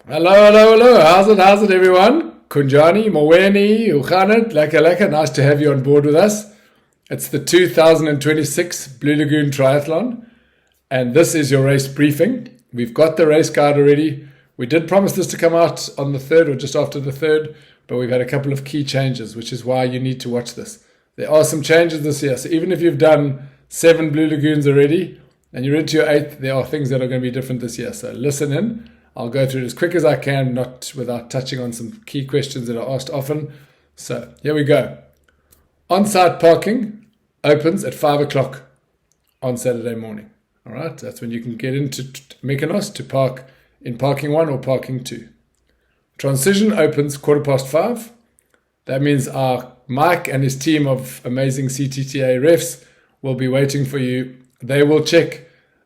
Hello. How's it, everyone? Kunjani, Moweni, Ukhanet, Laka. Nice to have you on board with us. It's the 2026 Blue Lagoon Triathlon, and this is your race briefing. We've got the race guide already. We did promise this to come out on the 3rd or just after the 3rd, but we've had a couple of key changes, which is why you need to watch this. There are some changes this year, so even if you've done 7 Blue Lagoons already and you're into your 8th, there are things that are going to be different this year. So listen in. I'll go through it as quick as I can, not without touching on some key questions that are asked often. So here we go. On-site parking opens at 5 o'clock on Saturday morning. All right, that's when you can get into Mykonos to park in parking 1 or parking 2. Transition opens 5:15. That means our Mike and his team of amazing CTTA refs will be waiting for you. They will check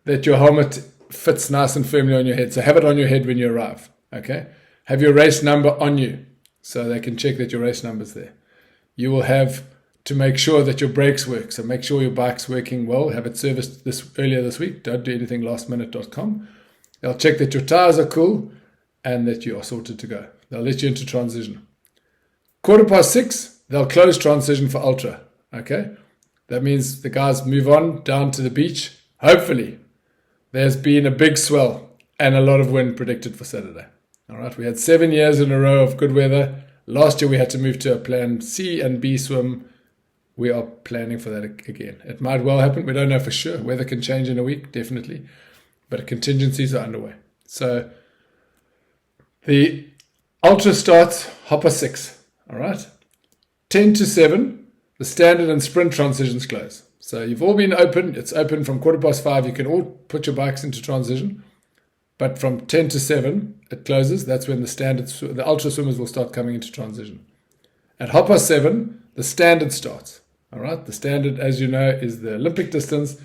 that your helmet fits nice and firmly on your head. So have it on your head when you arrive. Okay. Have your race number on you so they can check that your race number's there. You will have to make sure that your brakes work. So make sure your bike's working well. Have it serviced earlier this week. Don't do anything lastminute.com. They'll check that your tires are cool and that you are sorted to go. They'll let you into transition. 6:15, they'll close transition for ultra. Okay. That means the guys move on down to the beach. Hopefully. There's been a big swell and a lot of wind predicted for Saturday. All right, we had 7 years in a row of good weather. Last year we had to move to a plan C and B swim. We are planning for that again. It might well happen. We don't know for sure. Weather can change in a week, definitely. But contingencies are underway. So the ultra starts 6:30. All right, 10 to 7, the standard and sprint transitions close. So you've all been open. It's open from 5:15. You can all put your bikes into transition. But from 10 to 7, it closes. That's when the ultra swimmers will start coming into transition. At 7:30, the standard starts. All right. The standard, as you know, is the Olympic distance,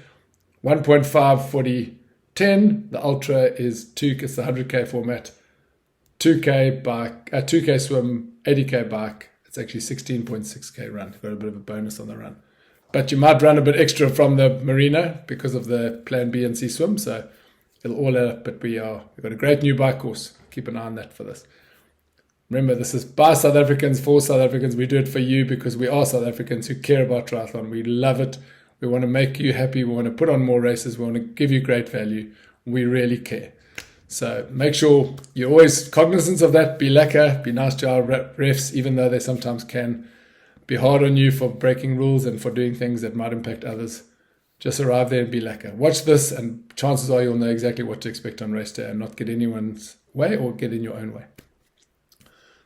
1.5, 40, 10. The ultra is 2. It's the 100K format. 2K bike, 2K swim, 80K bike. It's actually 16.6K run. Got a bit of a bonus on the run. But you might run a bit extra from the marina because of the plan B and C swim. So it'll all add up. But we've got a great new bike course. Keep an eye on that for this. Remember, this is by South Africans, for South Africans. We do it for you because we are South Africans who care about triathlon. We love it. We want to make you happy. We want to put on more races. We want to give you great value. We really care. So make sure you're always cognizant of that. Be lekker. Be nice to our refs, even though they sometimes can be hard on you for breaking rules and for doing things that might impact others. Just arrive there and be lekker. Watch this and chances are you'll know exactly what to expect on race day and not get anyone's way or get in your own way.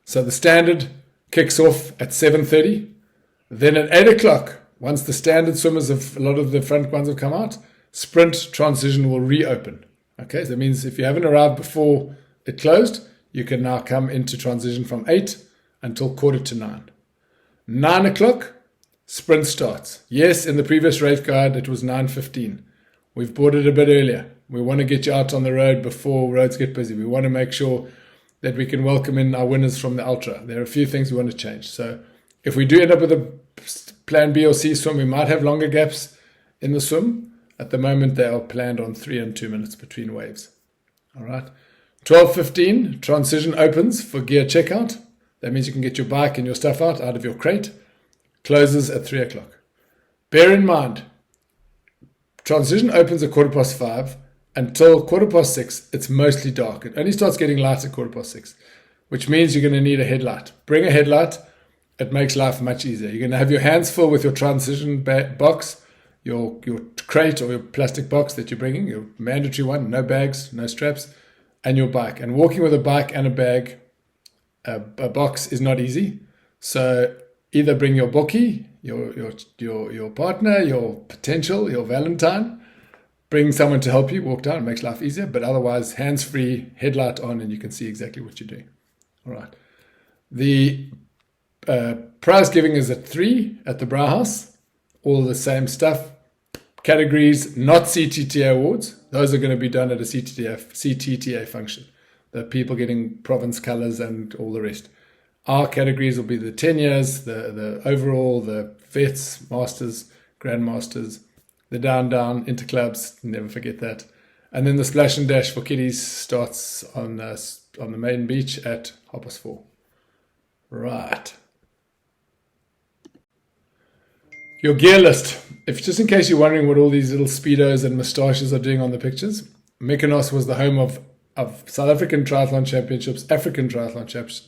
So the standard kicks off at 7:30. Then at 8 o'clock, once the standard swimmers a lot of the front ones have come out, sprint transition will reopen. Okay, so that means if you haven't arrived before it closed, you can now come into transition from 8 until 8:45. 9 o'clock, sprint starts. Yes, in the previous race guide, it was 9:15. We've brought it a bit earlier. We want to get you out on the road before roads get busy. We want to make sure that we can welcome in our winners from the ultra. There are a few things we want to change. So if we do end up with a plan B or C swim, we might have longer gaps in the swim. At the moment, they are planned on 3 and 2 minutes between waves. All right. 12:15, transition opens for gear checkout. That means you can get your bike and your stuff out of your crate. Closes at 3 o'clock. Bear in mind, transition opens at 5:15 until 6:15. It's mostly dark. It only starts getting light at 6:15, which means you're going to need a headlight. Bring a headlight. It makes life much easier. You're going to have your hands full with your transition box, your crate or your plastic box that you're bringing, your mandatory one, no bags, no straps, and your bike. And walking with a bike and a bag, a box is not easy. So either bring your bookie, your partner, your potential, your Valentine, bring someone to help you walk down. It makes life easier. But otherwise, hands-free, headlight on, and you can see exactly what you're doing. All right. The prize giving is at 3 at the Brauhaus. All the same stuff. Categories, not CTTA awards. Those are going to be done at a CTTA function. The people getting province colors and all the rest. Our categories will be the 10 years, the overall, the vets, masters, grandmasters, the down, interclubs, never forget that, And then the splash and dash for kiddies starts on the main beach at 4:30. Right. Your gear list. If just in case you're wondering what all these little speedos and moustaches are doing on the pictures, Mykonos was the home of South African Triathlon Championships, African Triathlon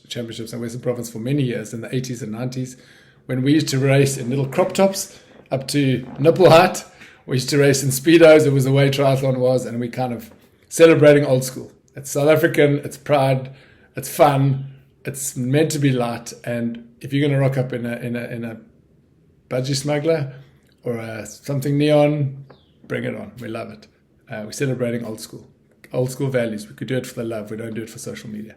Championships in Western Province for many years in the 80s and 90s, when we used to race in little crop tops up to nipple height. We used to race in speedos. It was the way triathlon was, and we kind of celebrating old school. It's South African, it's pride, it's fun, it's meant to be light, and if you're going to rock up in a budgie smuggler or something neon, bring it on. We love it. We're celebrating old school values. We could do it for the love. We don't do it for social media.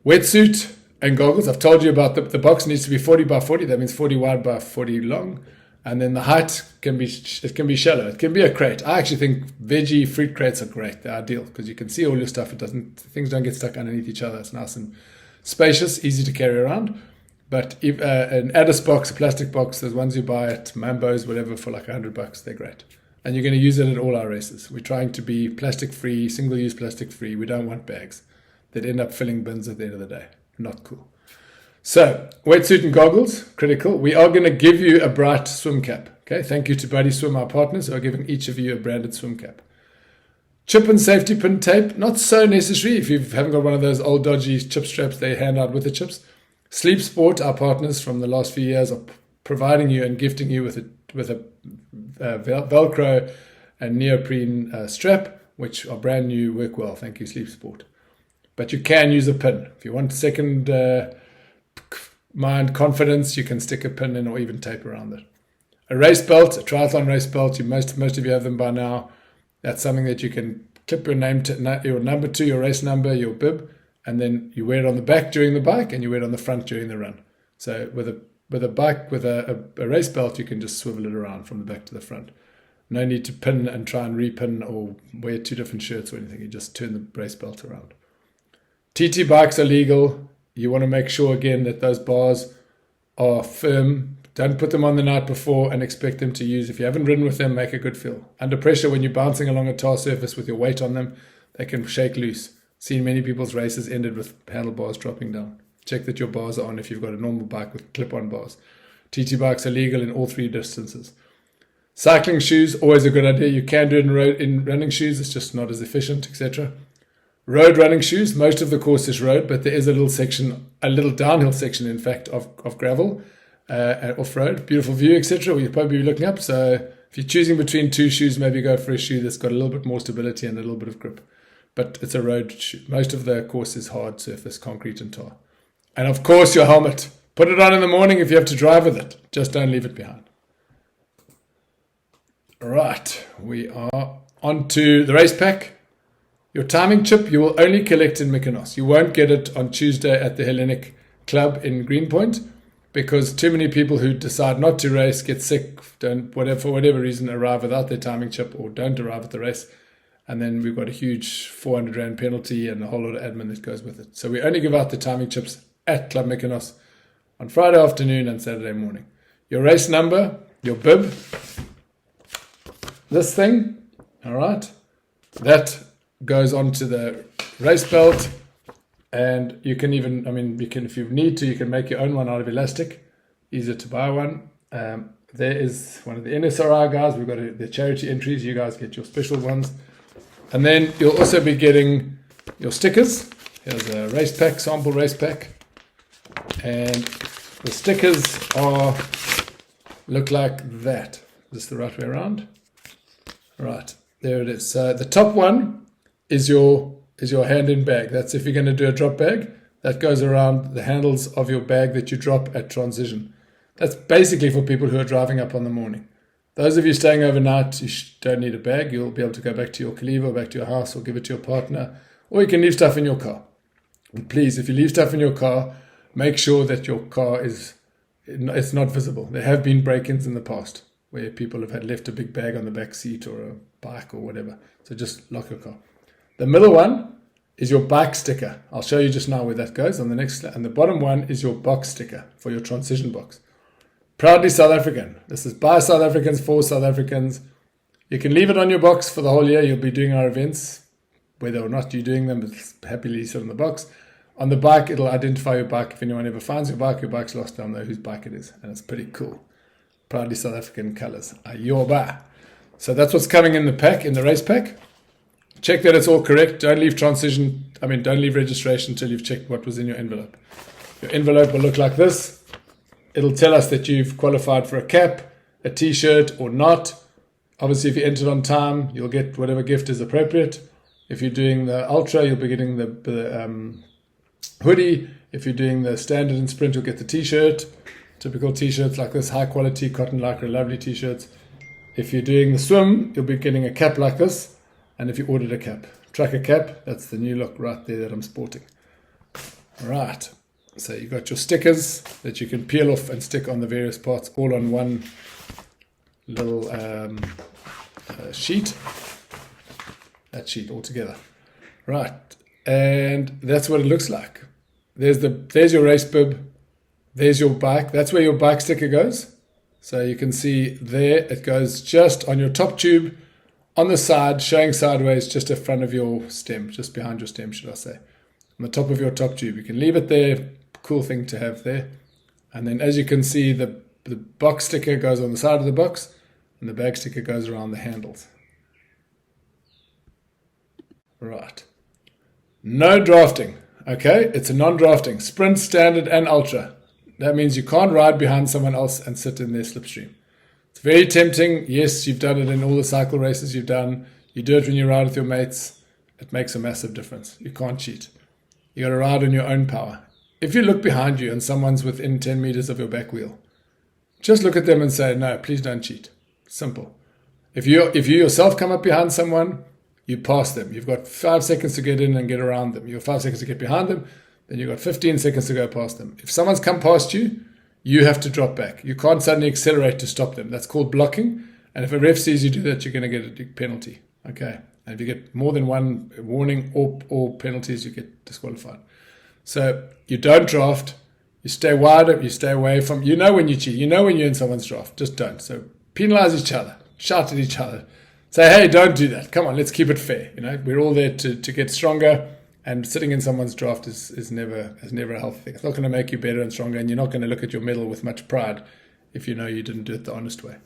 Wetsuit and goggles. I've told you about the box needs to be 40 by 40. That means 40 wide by 40 long. And then the height can be shallow. It can be a crate. I actually think veggie fruit crates are great. They're ideal because you can see all your stuff. Things don't get stuck underneath each other. It's nice and spacious, easy to carry around. But if an Addis box, a plastic box, those ones you buy at Mambo's, whatever, for like $100, they're great. And you're going to use it at all our races. We're trying to be plastic free, single-use plastic free. We don't want bags that end up filling bins at the end of the day. Not cool. So, wetsuit and goggles, critical. We are going to give you a bright swim cap. Okay, thank you to Buddy Swim, our partners, who are giving each of you a branded swim cap. Chip and safety pin tape, not so necessary if you haven't got one of those old dodgy chip straps they hand out with the chips. Sleep Sport, our partners from the last few years, are providing you and gifting you with a Velcro and neoprene strap, which are brand new, work well. Thank you, Sleep Sport. But you can use a pin. If you want second mind confidence, you can stick a pin in or even tape around it. A race belt, a triathlon race belt, most of you have them by now. That's something that you can clip your name to, your number to, your race number, your bib, and then you wear it on the back during the bike and you wear it on the front during the run. So with a bike with a race belt, you can just swivel it around from the back to the front. No need to pin and try and repin or wear two different shirts or anything. You just turn the race belt around. TT bikes are legal. You want to make sure, again, that those bars are firm. Don't put them on the night before and expect them to use. If you haven't ridden with them, make a good feel. Under pressure, when you're bouncing along a tar surface with your weight on them, they can shake loose. Seen many people's races ended with handlebars dropping down. Check that your bars are on if you've got a normal bike with clip-on bars. TT bikes are legal in all three distances. Cycling shoes, always a good idea. You can do it in running shoes. It's just not as efficient, etc. Road running shoes, most of the course is road, but there is a little downhill section, in fact, of gravel, off-road, beautiful view, etc. You'll probably be looking up. So if you're choosing between two shoes, maybe go for a shoe that's got a little bit more stability and a little bit of grip. But it's a road shoe. Most of the course is hard surface, concrete and tar. And of course, your helmet. Put it on in the morning if you have to drive with it. Just don't leave it behind. Right, we are on to the race pack. Your timing chip you will only collect in Mykonos. You won't get it on Tuesday at the Hellenic Club in Greenpoint because too many people who decide not to race, get sick, for whatever reason, arrive without their timing chip or don't arrive at the race. And then we've got a huge 400 Rand penalty and a whole lot of admin that goes with it. So we only give out the timing chips at Club Mykonos on Friday afternoon and Saturday morning. Your race number, your bib, this thing, all right, that goes onto the race belt, and you can even, if you need to, you can make your own one out of elastic. Easier to buy one. There is one of the NSRI guys. We've got the charity entries. You guys get your special ones. And then you'll also be getting your stickers. Here's a race pack, sample race pack. And the stickers look like that. Is this the right way around? Right, there it is. So the top one is your hand-in bag. That's if you're going to do a drop bag. That goes around the handles of your bag that you drop at transition. That's basically for people who are driving up on the morning. Those of you staying overnight, you don't need a bag. You'll be able to go back to your Kaliva, back to your house, or give it to your partner. Or you can leave stuff in your car. And please, if you leave stuff in your car, make sure that your car it's not visible. There have been break-ins in the past where people have had left a big bag on the back seat or a bike or whatever. So just lock your car. The middle one is your bike sticker. I'll show you just now where that goes on the next slide. And the bottom one is your box sticker for your transition box. Proudly South African. This is by South Africans, for South Africans. You can leave it on your box for the whole year. You'll be doing our events. Whether or not you're doing them, it's happily sit on the box. On the bike, it'll identify your bike. If anyone ever finds your bike's lost, they'll know whose bike it is. And it's pretty cool. Proudly South African colours. Ayoba. So that's what's coming in the pack, in the race pack. Check that it's all correct. Don't leave registration until you've checked what was in your envelope. Your envelope will look like this. It'll tell us that you've qualified for a cap, a t-shirt or not. Obviously, if you entered on time, you'll get whatever gift is appropriate. If you're doing the ultra, you'll be getting the hoodie. If you're doing the standard and sprint, you'll get the t-shirt. Typical t-shirts like this, high quality cotton lycra, lovely t-shirts. If you're doing the swim, you'll be getting a cap like this. And if you ordered a cap, tracker cap, that's the new look right there that I'm sporting. All right. So you've got your stickers that you can peel off and stick on the various parts, all on one little sheet. That sheet all together. Right. And that's what it looks like. There's your race bib. There's your bike. That's where your bike sticker goes. So you can see there, it goes just on your top tube, on the side, showing sideways, just in front of your stem, just behind your stem, should I say. On the top of your top tube. You can leave it there. Cool thing to have there. And then as you can see, the box sticker goes on the side of the box, and the bag sticker goes around the handles. Right. No drafting. Okay, it's a non-drafting. Sprint, standard, and ultra. That means you can't ride behind someone else and sit in their slipstream. It's very tempting. Yes, you've done it in all the cycle races you've done. You do it when you ride with your mates. It makes a massive difference. You can't cheat. You got to ride on your own power. If you look behind you and someone's within 10 meters of your back wheel, just look at them and say, no, please don't cheat. Simple. If you yourself come up behind someone, you pass them. You've got 5 seconds to get in and get around them. You've got 5 seconds to get behind them. Then you've got 15 seconds to go past them. If someone's come past you, you have to drop back. You can't suddenly accelerate to stop them. That's called blocking. And if a ref sees you do that, you're going to get a penalty. Okay. And if you get more than one warning or penalties, you get disqualified. So you don't draft. You stay wide up. You stay away from. You know when you cheat. You know when you're in someone's draft. Just don't. So penalize each other. Shout at each other. Say, hey, don't do that. Come on, let's keep it fair. We're all there to get stronger. And sitting in someone's draft is never a healthy thing. It's not going to make you better and stronger, and you're not going to look at your medal with much pride if you know you didn't do it the honest way.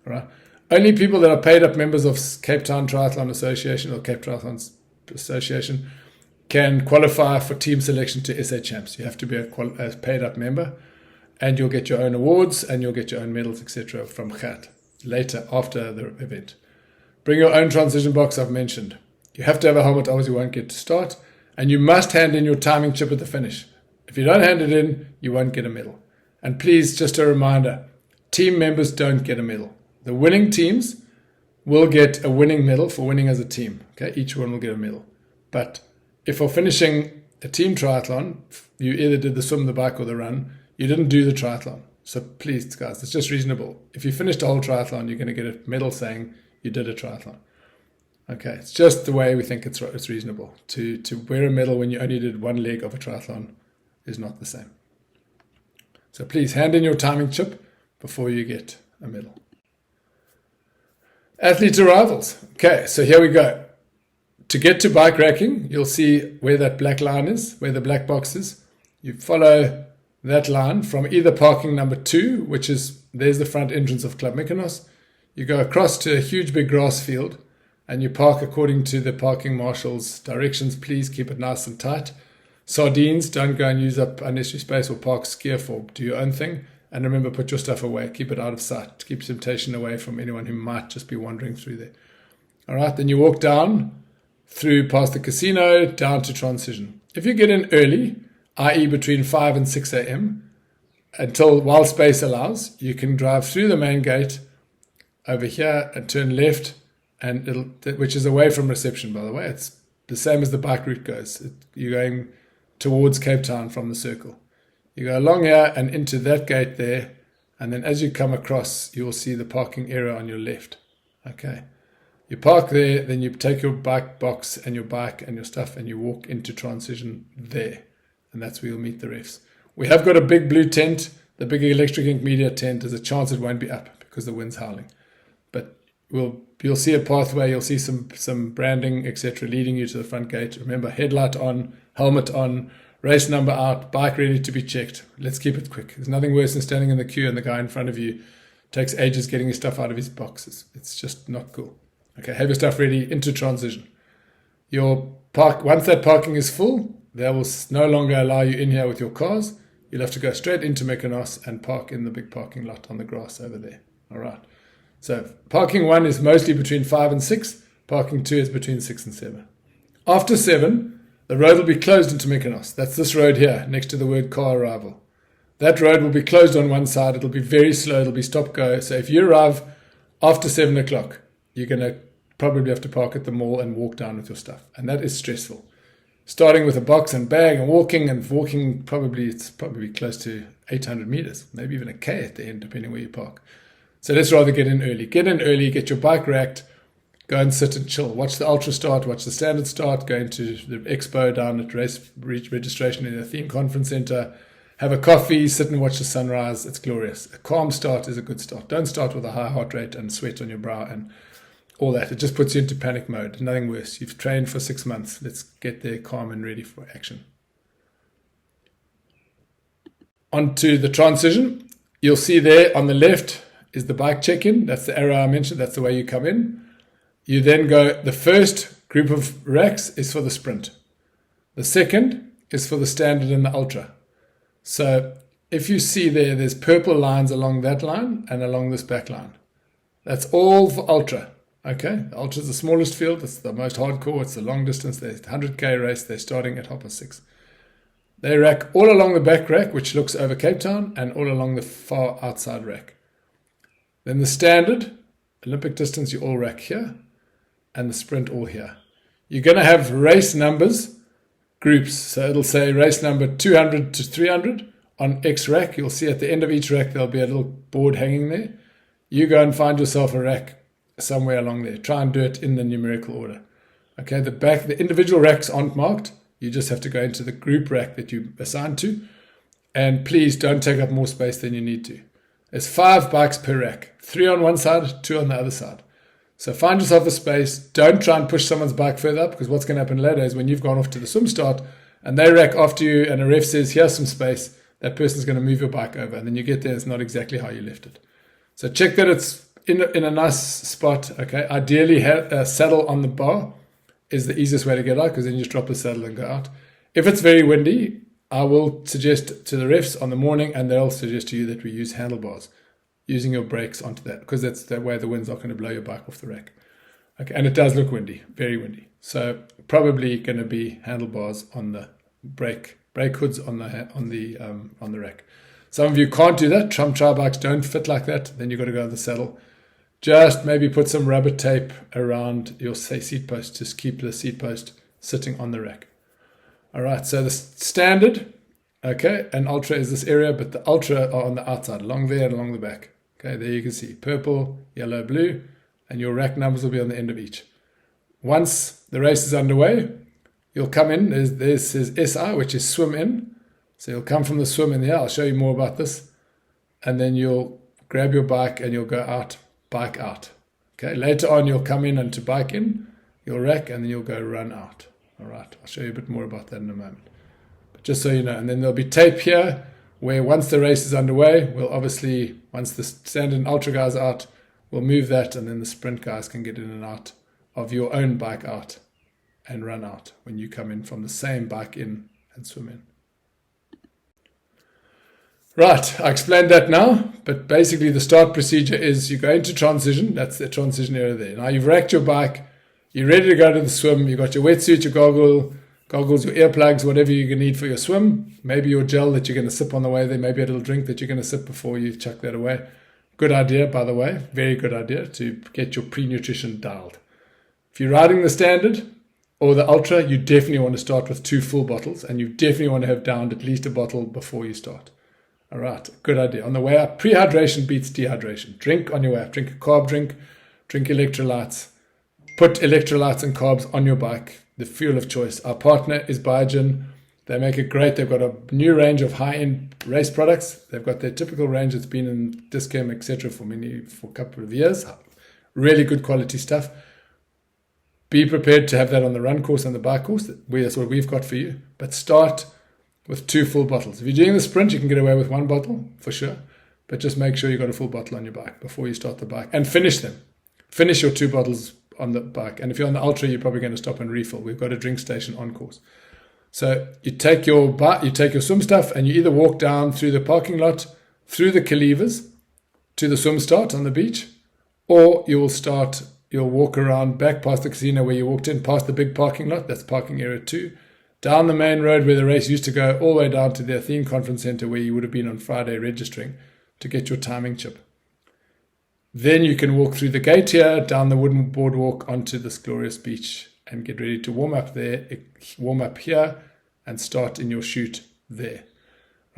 All right. Only people that are paid up members of Cape Town Triathlon Association or Cape Triathlon Association can qualify for team selection to SA Champs. You have to be a paid up member, and you'll get your own awards and you'll get your own medals, etc. from Gat later after the event. Bring your own transition box, I've mentioned. You have to have a helmet, otherwise you won't get to start. And you must hand in your timing chip at the finish. If you don't hand it in, you won't get a medal. And please, just a reminder, team members don't get a medal. The winning teams will get a winning medal for winning as a team. Okay, each one will get a medal. But if for finishing a team triathlon, you either did the swim, the bike, or the run, you didn't do the triathlon. So please, guys, it's just reasonable. If you finished a whole triathlon, you're going to get a medal saying you did a triathlon. Okay, it's just the way we think it's reasonable. To wear a medal when you only did one leg of a triathlon is not the same. So please hand in your timing chip before you get a medal. Athlete arrivals. Okay, so here we go. To get to bike racking, you'll see where that black line is, where the black box is. You follow that line from either parking number 2, which is, there's the front entrance of Club Mykonos. You go across to a huge big grass field, and you park according to the parking marshal's directions. Please keep it nice and tight. Sardines, don't go and use up unnecessary space or park skier for. Do your own thing. And remember, put your stuff away. Keep it out of sight. Keep temptation away from anyone who might just be wandering through there. All right, then you walk down through past the casino, down to transition. If you get in early, i.e. between 5 and 6 a.m., while space allows, you can drive through the main gate over here and turn left, which is away from reception, by the way. It's the same as the bike route goes. You're going towards Cape Town from the circle. You go along here and into that gate there, and then as you come across, you'll see the parking area on your left. Okay. You park there, then you take your bike box and your bike and your stuff, and you walk into transition there. And that's where you'll meet the refs. We have got a big blue tent. The big Electric Ink Media tent. There's a chance it won't be up because the wind's howling. But you'll see a pathway, you'll see some branding, etc., leading you to the front gate. Remember, headlight on, helmet on, race number out, bike ready to be checked. Let's keep it quick. There's nothing worse than standing in the queue and the guy in front of you takes ages getting his stuff out of his boxes. It's just not cool. Okay, have your stuff ready into transition. Once that parking is full, they will no longer allow you in here with your cars. You'll have to go straight into Mykonos and park in the big parking lot on the grass over there. All right. So parking 1 is mostly between 5 and 6. Parking 2 is between 6 and 7. After 7, the road will be closed into Mykonos. That's this road here, next to the word car arrival. That road will be closed on one side. It'll be very slow. It'll be stop-go. So if you arrive after 7 o'clock, you're going to probably have to park at the mall and walk down with your stuff. And that is stressful. Starting with a box and bag and walking it's probably close to 800 meters, maybe even a K at the end, depending where you park. So let's rather get in early. Get in early, get your bike racked, go and sit and chill. Watch the ultra start, watch the standard start, go into the expo down at race registration in the theme conference center, have a coffee, sit and watch the sunrise. It's glorious. A calm start is a good start. Don't start with a high heart rate and sweat on your brow and all that. It just puts you into panic mode. Nothing worse. You've trained for 6 months. Let's get there calm and ready for action. Onto the transition. You'll see there on the left is the bike check-in. That's the arrow I mentioned. That's the way you come in. You then go, the first group of racks is for the sprint. The second is for the standard and the ultra. So if you see there's purple lines along that line and along this back line. That's all for ultra. Okay, the ultra is the smallest field. It's the most hardcore. It's the long distance. There's 100k race. They're starting at 6:30. They rack all along the back rack, which looks over Cape Town, and all along the far outside rack. Then the standard, Olympic distance, you all rack here, and the sprint all here. You're going to have race numbers, groups. So it'll say race number 200 to 300 on X rack. You'll see at the end of each rack, there'll be a little board hanging there. You go and find yourself a rack somewhere along there. Try and do it in the numerical order. Okay, the individual racks aren't marked. You just have to go into the group rack that you assigned to. And please don't take up more space than you need to. There's 5 bikes per rack. 3 on one side, 2 on the other side. So find yourself a space. Don't try and push someone's bike further up, because what's going to happen later is when you've gone off to the swim start and they rack after you and a ref says, here's some space, that person's going to move your bike over. And then you get there, it's not exactly how you left it. So check that it's in a nice spot. Okay, ideally a saddle on the bar is the easiest way to get out, because then you just drop the saddle and go out. If it's very windy, I will suggest to the refs on the morning, and they'll suggest to you that we use handlebars, using your brakes onto that, because that's the way the wind's not going to blow your bike off the rack. Okay, and it does look windy, very windy. So probably going to be handlebars on the brake hoods on the rack. Some of you can't do that. Tri bikes don't fit like that. Then you've got to go on the saddle. Just maybe put some rubber tape around your seat post. Just keep the seat post sitting on the rack. All right, so the standard, okay, and ultra is this area, but the ultra are on the outside, along there and along the back. Okay, there you can see purple, yellow, blue, and your rack numbers will be on the end of each. Once the race is underway, you'll come in. This is SI, which is swim in. So you'll come from the swim in here. I'll show you more about this. And then you'll grab your bike and you'll go out, bike out. Okay, later on you'll come in and to bike in, you'll rack, and then you'll go run out. All right, I'll show you a bit more about that in a moment. But just so you know, and then there'll be tape here where once the race is underway, we'll obviously, once the standard and ultra guys are out, we'll move that, and then the sprint guys can get in and out of your own bike out and run out when you come in from the same bike in and swim in. Right, I explained that now, but basically the start procedure is you go into transition. That's the transition area there. Now you've racked your bike, you're ready to go to the swim, you've got your wetsuit, your goggles, your earplugs, whatever you're going to need for your swim, maybe your gel that you're going to sip on the way there, maybe a little drink that you're going to sip before you chuck that away. Good idea, by the way, very good idea to get your pre-nutrition dialed. If you're riding the standard or the ultra, you definitely want to start with 2 full bottles, and you definitely want to have downed at least a bottle before you start. All right, good idea. On the way up, prehydration beats dehydration. Drink on your way up. Drink a carb drink, drink electrolytes. Put electrolytes and carbs on your bike, the fuel of choice. Our partner is Biogen. They make it great. They've got a new range of high-end race products. They've got their typical range that's been in Discam, etc. for a couple of years. Really good quality stuff. Be prepared to have that on the run course and the bike course. That's what we've got for you. But start with 2 full bottles. If you're doing the sprint, you can get away with 1 bottle for sure. But just make sure you've got a full bottle on your bike before you start the bike. And finish them. Finish your 2 bottles on the bike. And if you're on the ultra, you're probably going to stop and refill. We've got a drink station on course. So you take your swim stuff and you either walk down through the parking lot, through the Calivers to the swim start on the beach, or you'll walk around back past the casino where you walked in, past the big parking lot, that's parking area 2, down the main road where the race used to go, all the way down to the Athene Conference Centre where you would have been on Friday registering to get your timing chip. Then you can walk through the gate here, down the wooden boardwalk onto this glorious beach and get ready to warm up there, warm up here and start in your chute there.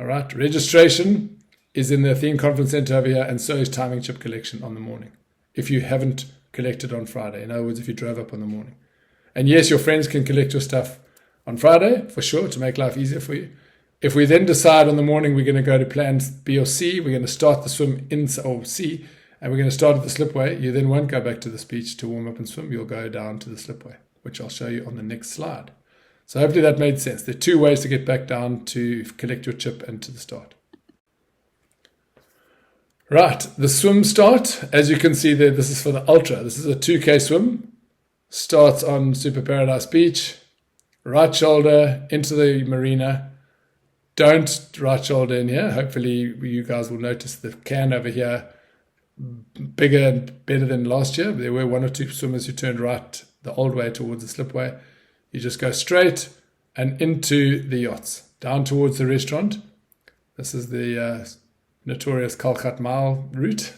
All right, registration is in the Athene Conference Centre over here, and so is timing chip collection on the morning. If you haven't collected on Friday, in other words, if you drove up on the morning. And yes, your friends can collect your stuff on Friday, for sure, to make life easier for you. If we then decide on the morning we're going to go to plan B or C, we're going to start the swim in or C, and we're going to start at the slipway, you then won't go back to the beach to warm up and swim. You'll go down to the slipway, which I'll show you on the next slide. So hopefully that made sense. There are 2 ways to get back down to collect your chip and to the start. Right, the swim start, as you can see there, this is for the ultra. This is a 2K swim. Starts on Super Paradise Beach. Right shoulder into the marina. Don't right shoulder in here. Hopefully you guys will notice the can over here bigger and better than last year. There were 1 or 2 swimmers who turned right the old way towards the slipway. You just go straight and into the yachts, down towards the restaurant. This is the notorious Kalkat Mile route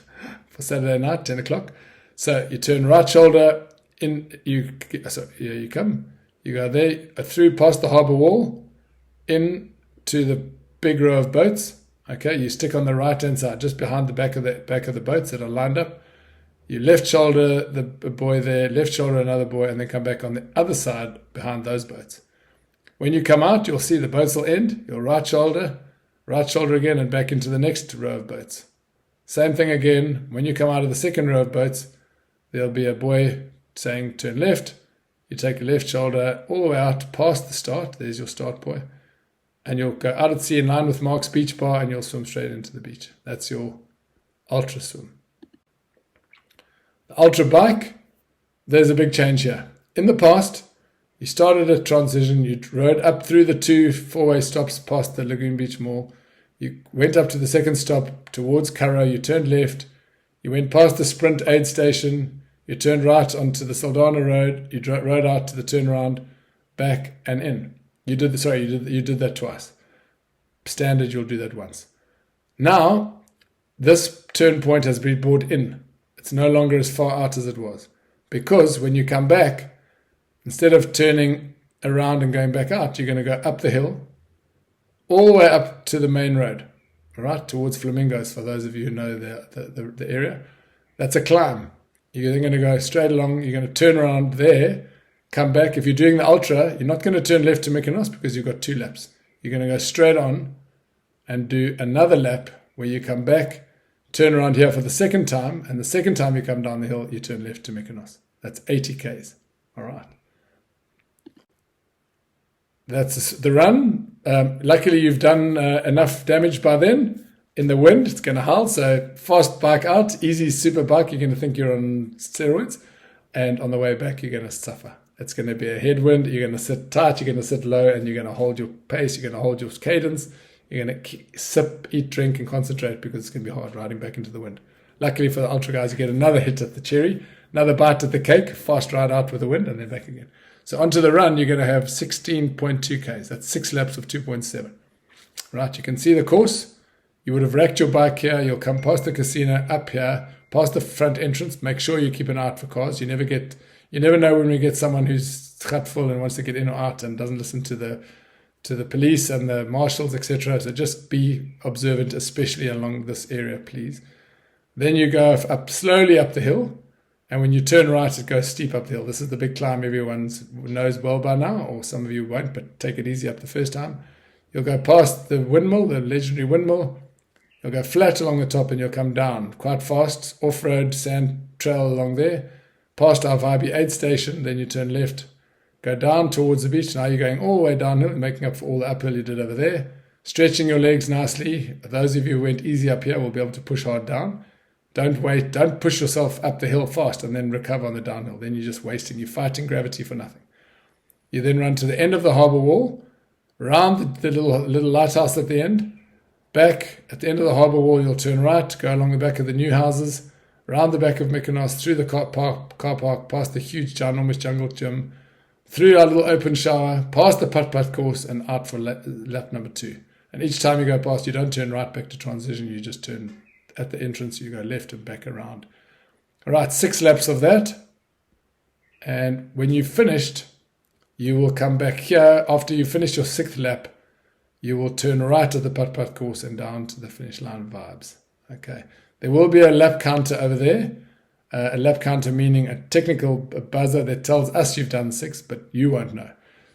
for Saturday night, 10 o'clock. So you turn right shoulder in, you come, you go there, through past the harbour wall, in to the big row of boats. Okay, you stick on the right-hand side, just behind the back of the boats that are lined up. You left shoulder the boy there, left shoulder another boy, and then come back on the other side behind those boats. When you come out, you'll see the boats will end. You'll right shoulder again, and back into the next row of boats. Same thing again. When you come out of the second row of boats, there'll be a boy saying turn left. You take a left shoulder all the way out past the start. There's your start boy. And you'll go out at sea in line with Mark's beach bar, and you'll swim straight into the beach. That's your ultra swim. The ultra bike, there's a big change here. In the past, you started at Transition, you rode up through the 2 4-way stops past the Lagoon Beach Mall, you went up to the second stop towards Curra, you turned left, you went past the Sprint aid station, you turned right onto the Saldana Road, you rode out to the turnaround, back and in. You did that twice. Standard, you'll do that once. Now, this turn point has been brought in. It's no longer as far out as it was. Because when you come back, instead of turning around and going back out, you're going to go up the hill, all the way up to the main road, right, towards Flamingos, for those of you who know the area. That's a climb. You're then going to go straight along, you're going to turn around there, come back. If you're doing the ultra, you're not going to turn left to Mykonos because you've got 2 laps. You're going to go straight on and do another lap where you come back, turn around here for the second time, and the second time you come down the hill, you turn left to Mykonos. That's 80 Ks. All right. That's the run. Luckily, you've done enough damage by then. In the wind, it's going to howl. So fast bike out, easy super bike. You're going to think you're on steroids. And on the way back, you're going to suffer. It's going to be a headwind. You're going to sit tight. You're going to sit low. And you're going to hold your pace. You're going to hold your cadence. You're going to sip, eat, drink, and concentrate because it's going to be hard riding back into the wind. Luckily for the ultra guys, you get another hit at the cherry, another bite at the cake, fast ride out with the wind, and then back again. So onto the run, you're going to have 16.2 Ks. That's 6 laps of 2.7. Right, you can see the course. You would have racked your bike here. You'll come past the casino, up here, past the front entrance. Make sure you keep an eye out for cars. You never know when we get someone who's full and wants to get in or out and doesn't listen to the police and the marshals, etc. So just be observant, especially along this area, please. Then you go up slowly up the hill, and when you turn right, it goes steep up the hill. This is the big climb everyone knows well by now, or some of you won't, but take it easy up the first time. You'll go past the windmill, the legendary windmill. You'll go flat along the top and you'll come down quite fast, off-road sand trail along there, past our vibey aid station, then you turn left, go down towards the beach. Now you're going all the way downhill, making up for all the uphill you did over there, stretching your legs nicely. Those of you who went easy up here will be able to push hard down. Don't push yourself up the hill fast and then recover on the downhill. Then you're just wasting, you're fighting gravity for nothing. You then run to the end of the harbour wall, round the little lighthouse at the end. Back at the end of the harbour wall, you'll turn right, go along the back of the new houses, round the back of Mykonos, through the car park, past the huge ginormous jungle gym, through our little open shower, past the putt-putt course, and out for lap number 2. And each time you go past, you don't turn right back to transition, you just turn at the entrance, you go left and back around. All right, 6 laps of that. And when you've finished, you will come back here. After you finish your 6th lap, you will turn right at the putt-putt course and down to the finish line vibes. Okay. There will be a lap counter over there. A lap counter meaning a technical buzzer that tells us you've done 6, but you won't know.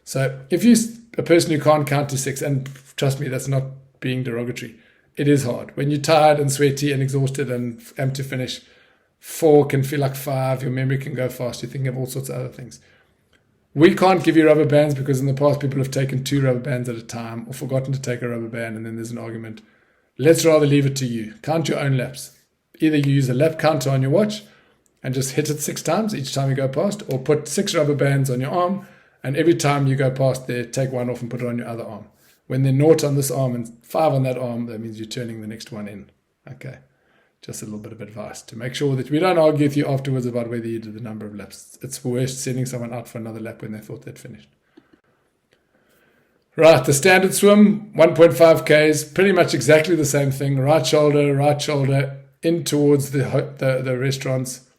So if you're a person who can't count to 6, and trust me, that's not being derogatory, it is hard. When you're tired and sweaty and exhausted and amped to finish, 4 can feel like 5. Your memory can go fast. You're thinking of all sorts of other things. We can't give you rubber bands because in the past people have taken 2 rubber bands at a time or forgotten to take a rubber band, and then there's an argument. Let's rather leave it to you. Count your own laps. Either you use a lap counter on your watch and just hit it 6 times each time you go past, or put 6 rubber bands on your arm, and every time you go past there, take one off and put it on your other arm. When they're 0 on this arm and 5 on that arm, that means you're turning the next one in. Okay. Just a little bit of advice to make sure that we don't argue with you afterwards about whether you did the number of laps. It's worse sending someone out for another lap when they thought they'd finished. Right, the standard swim, 1.5 Ks, pretty much exactly the same thing. Right shoulder, in towards the restaurants.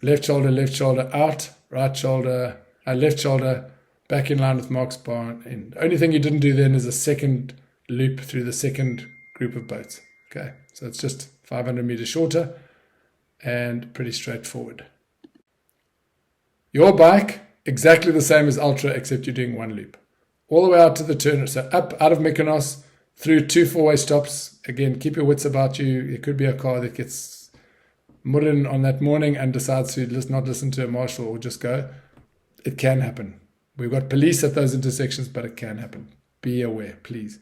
Left shoulder, out. Right shoulder, left shoulder, back in line with Mark's bar. And the only thing you didn't do then is a second loop through the second group of boats. Okay, so it's just 500 meters shorter and pretty straightforward. Your bike, exactly the same as Ultra, except you're doing 1 loop. All the way out to the turn, so up out of Mykonos, through 2 4-way stops. Again, keep your wits about you. It could be a car that gets mudden on that morning and decides to not listen to a marshal or just go. It can happen. We've got police at those intersections, but it can happen. Be aware, please.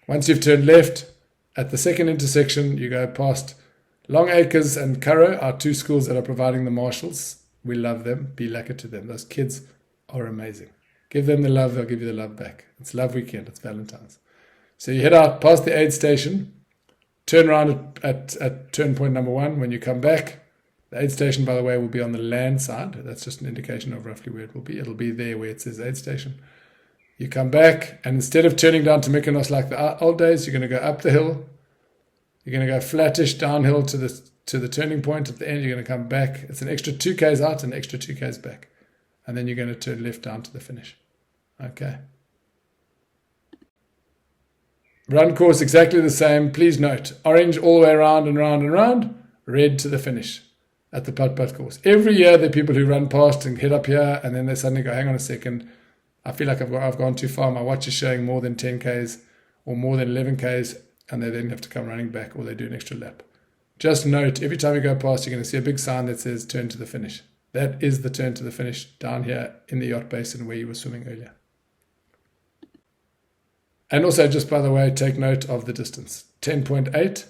Once you've turned left, at the second intersection, you go past Long Acres and Currow, our 2 schools that are providing the marshals. We love them. Be lekker to them. Those kids are amazing. Give them the love, they'll give you the love back. It's Love Weekend. It's Valentine's. So you head out past the aid station, turn around at turn point number 1. When you come back, the aid station, by the way, will be on the land side. That's just an indication of roughly where it will be. It'll be there where it says aid station. You come back, and instead of turning down to Mykonos like the old days, you're going to go up the hill. You're going to go flattish downhill to the turning point at the end. You're going to come back. It's an extra 2 Ks out and extra 2 Ks back. And then you're going to turn left down to the finish. Okay. Run course exactly the same. Please note, orange all the way around and round and round, red to the finish at the putt-putt course. Every year there are people who run past and hit up here, and then they suddenly go, hang on a second, I feel like I've gone too far. My watch is showing more than 10 Ks or more than 11 Ks, and they then have to come running back or they do an extra lap. Just note, every time you go past, you're going to see a big sign that says turn to the finish. That is the turn to the finish down here in the yacht basin where you were swimming earlier. And also, just by the way, take note of the distance. 10.8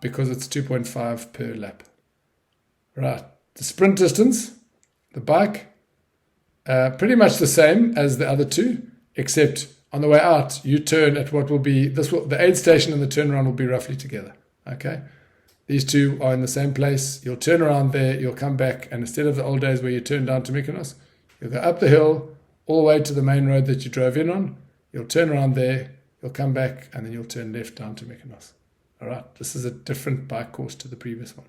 because it's 2.5 per lap. Right, the sprint distance, the bike, pretty much the same as the other 2, except on the way out, you turn at what will be, the aid station and the turnaround will be roughly together. Okay? These 2 are in the same place. You'll turn around there, you'll come back, and instead of the old days where you turn down to Mykonos, you'll go up the hill, all the way to the main road that you drove in on. You'll turn around there, you'll come back, and then you'll turn left down to Mykonos. All right? This is a different bike course to the previous one.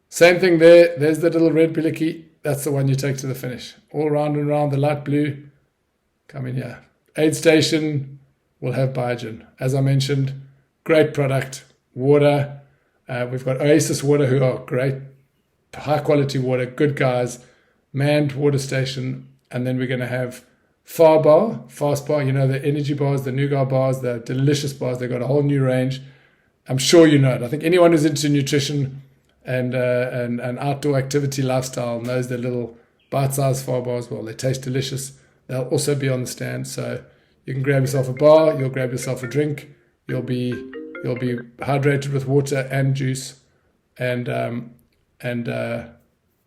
Same thing there. There's the little red biliki. That's the one you take to the finish. All round and round, the light blue. Come in here. Aid station will have Biogen. As I mentioned, great product. Water. We've got Oasis Water, who are great, high quality water, good guys. Manned water station. And then we're going to have Fast bar, you know, the energy bars, the nougat bars, the delicious bars. They've got a whole new range. I'm sure you know it. I think anyone who's into nutrition and outdoor activity lifestyle knows the little bite-sized far bars. Well, they taste delicious. They'll also be on the stand, so you can grab yourself a bar, you'll grab yourself a drink, you'll be hydrated with water and juice and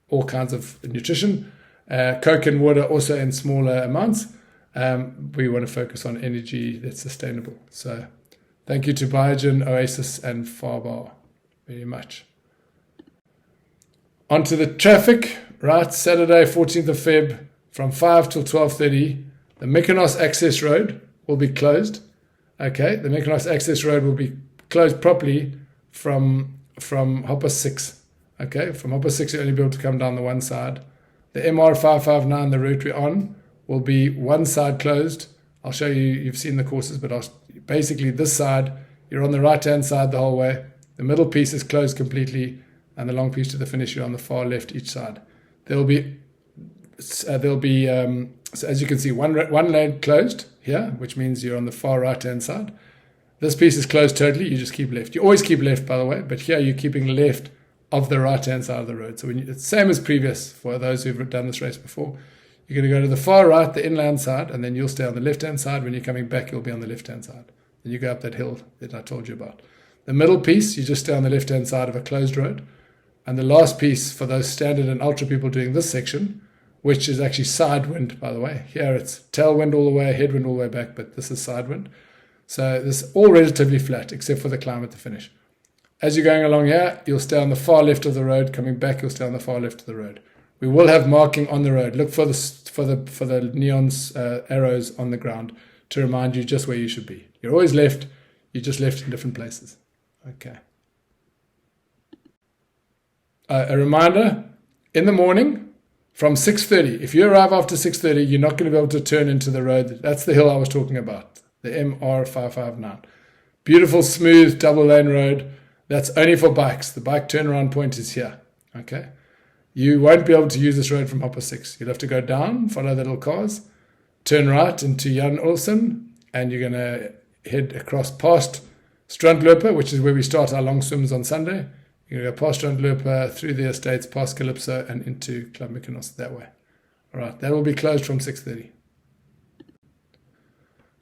all kinds of nutrition. Coke and water also in smaller amounts. We want to focus on energy that's sustainable. So thank you to Biogen, Oasis and Farbar very much. Onto the traffic, right? Saturday, 14th of Feb, from 5 till 12:30, the Mykonos Access Road will be closed. Okay, the Mykonos Access Road will be closed properly from 6:30. Okay, from 6:30 you'll only be able to come down the one side. The MR559, the route we're on, will be one side closed. I'll show you, you've seen the courses, but basically this side, you're on the right-hand side the whole way. The middle piece is closed completely, and the long piece to the finish, you're on the far left each side. There'll be so as you can see, one lane closed here, which means you're on the far right-hand side. This piece is closed totally. You just keep left. You always keep left, by the way, but here you're keeping left of the right-hand side of the road. So it's the same as previous for those who've done this race before. You're going to go to the far right, the inland side, and then you'll stay on the left-hand side. When you're coming back, you'll be on the left-hand side. And you go up that hill that I told you about. The middle piece, you just stay on the left-hand side of a closed road. And the last piece for those standard and ultra people doing this section, which is actually side wind, by the way. Here it's tailwind all the way, headwind all the way back, but this is side wind. So this is all relatively flat, except for the climb at the finish. As you're going along here, you'll stay on the far left of the road. Coming back, you'll stay on the far left of the road. We will have marking on the road. Look for the neons, arrows on the ground to remind you just where you should be. You're always left. You're just left in different places. Okay. A reminder, in the morning from 6:30, if you arrive after 6:30, you're not going to be able to turn into the road. That's the hill I was talking about, the MR559. Beautiful, smooth, double lane road. That's only for bikes. The bike turnaround point is here. Okay. You won't be able to use this road from Hopper 6. You'll have to go down, follow the little cars, turn right into Jan Olsen, and you're going to head across past Strandloper, which is where we start our long swims on Sunday. You're going to go past Strandloper, through the estates, past Calypso, and into Club Mykonos that way. All right, that will be closed from 6:30.